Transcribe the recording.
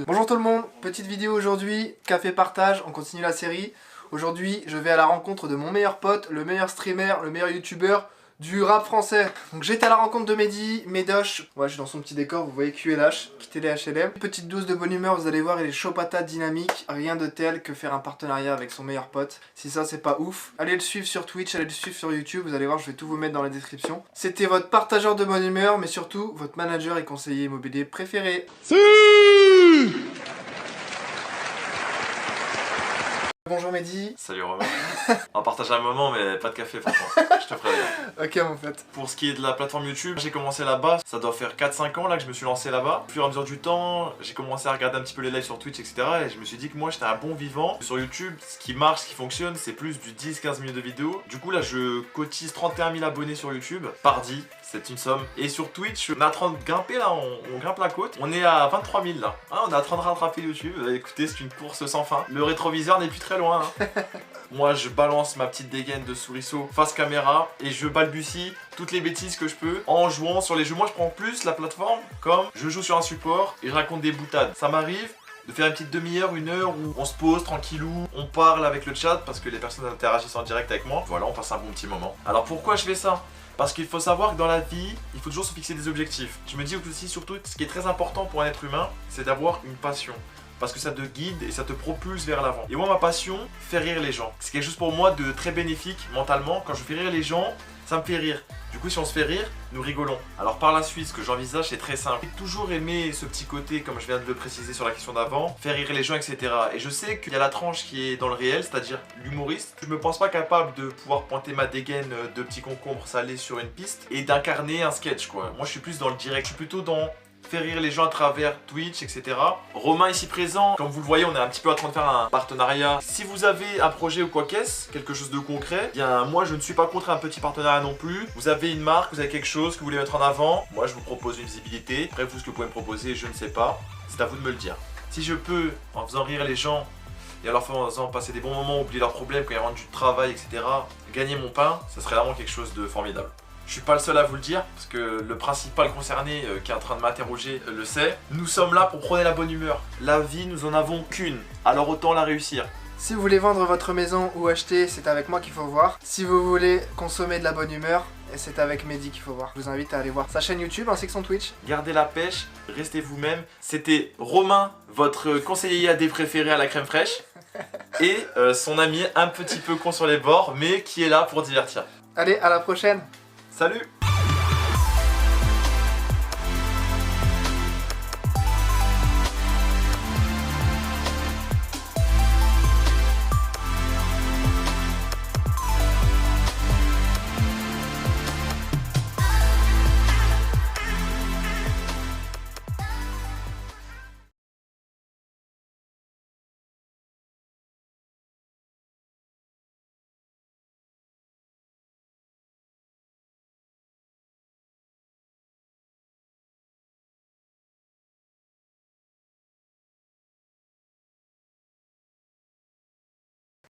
Bonjour tout le monde, petite vidéo aujourd'hui, café partage, on continue la série. Aujourd'hui, je vais à la rencontre de mon meilleur pote, le meilleur streamer, le meilleur youtubeur du rap français. Donc j'étais à la rencontre de Mehdi, Médoche. Ouais, je suis dans son petit décor, vous voyez QLH, quittez les HLM. Petite dose de bonne humeur, vous allez voir, il est chaud patate, dynamique. Rien de tel que faire un partenariat avec son meilleur pote. Si ça, c'est pas ouf. Allez le suivre sur Twitch, allez le suivre sur YouTube, vous allez voir, je vais tout vous mettre dans la description. C'était votre partageur de bonne humeur, mais surtout, votre manager et conseiller immobilier préféré. Bonjour Mehdi. Salut Romain. On partage un moment mais pas de café franchement, je te préviens. Ok mon pote. Pour ce qui est de la plateforme YouTube, j'ai commencé là-bas, ça doit faire 4-5 ans là que je me suis lancé là-bas. Au fur et à mesure du temps, j'ai commencé à regarder un petit peu les lives sur Twitch, etc. Et je me suis dit que moi j'étais un bon vivant. Sur YouTube, ce qui marche, ce qui fonctionne, c'est plus du 10-15 minutes de vidéo. Du coup là je cotise 31 000 abonnés sur YouTube, pardi, c'est une somme. Et sur Twitch, on est en train de grimper là, on grimpe la côte. On est à 23 000 là. Hein, on est en train de rattraper YouTube. Écoutez, c'est une course sans fin. Le rétroviseur n'est plus très loin. Hein. Moi je balance ma petite dégaine de souriceau face caméra et je balbutie toutes les bêtises que je peux en jouant sur les jeux. Moi je prends plus la plateforme comme je joue sur un support et je raconte des boutades. Ça m'arrive de faire une petite demi-heure, une heure où on se pose tranquillou, on parle avec le chat parce que les personnes interagissent en direct avec moi. Voilà, on passe un bon petit moment. Alors pourquoi je fais ça ? Parce qu'il faut savoir que dans la vie, il faut toujours se fixer des objectifs. Je me dis aussi surtout ce qui est très important pour un être humain, c'est d'avoir une passion. Parce que ça te guide et ça te propulse vers l'avant. Et moi, ma passion, faire rire les gens. C'est quelque chose pour moi de très bénéfique mentalement. Quand je fais rire les gens, ça me fait rire. Du coup, si on se fait rire, nous rigolons. Alors par la suite, ce que j'envisage, c'est très simple. J'ai toujours aimé ce petit côté, comme je viens de le préciser sur la question d'avant, faire rire les gens, etc. Et je sais qu'il y a la tranche qui est dans le réel, c'est-à-dire l'humoriste. Je me pense pas capable de pouvoir pointer ma dégaine de petits concombres salés sur une piste et d'incarner un sketch, quoi. Moi, je suis plus dans le direct. Je suis plutôt dans faire rire les gens à travers Twitch, etc. Romain ici présent, comme vous le voyez, on est un petit peu en train de faire un partenariat. Si vous avez un projet ou quoi qu'est-ce, quelque chose de concret, bien moi je ne suis pas contre un petit partenariat non plus. Vous avez une marque, vous avez quelque chose que vous voulez mettre en avant, moi je vous propose une visibilité. Après vous, ce que vous pouvez me proposer, je ne sais pas. C'est à vous de me le dire. Si je peux, en faisant rire les gens et en leur faisant passer des bons moments, oublier leurs problèmes quand ils rentrent du travail, etc., gagner mon pain, ça serait vraiment quelque chose de formidable. Je suis pas le seul à vous le dire, parce que le principal concerné qui est en train de m'interroger le sait. Nous sommes là pour prôner la bonne humeur. La vie, nous en avons qu'une, alors autant la réussir. Si vous voulez vendre votre maison ou acheter, c'est avec moi qu'il faut voir. Si vous voulez consommer de la bonne humeur, c'est avec Mehdi qu'il faut voir. Je vous invite à aller voir sa chaîne YouTube ainsi que son Twitch. Gardez la pêche, restez vous-même. C'était Romain, votre conseiller IAD préféré à la crème fraîche. Et son ami un petit peu con sur les bords, mais qui est là pour divertir. Allez, à la prochaine. Salut!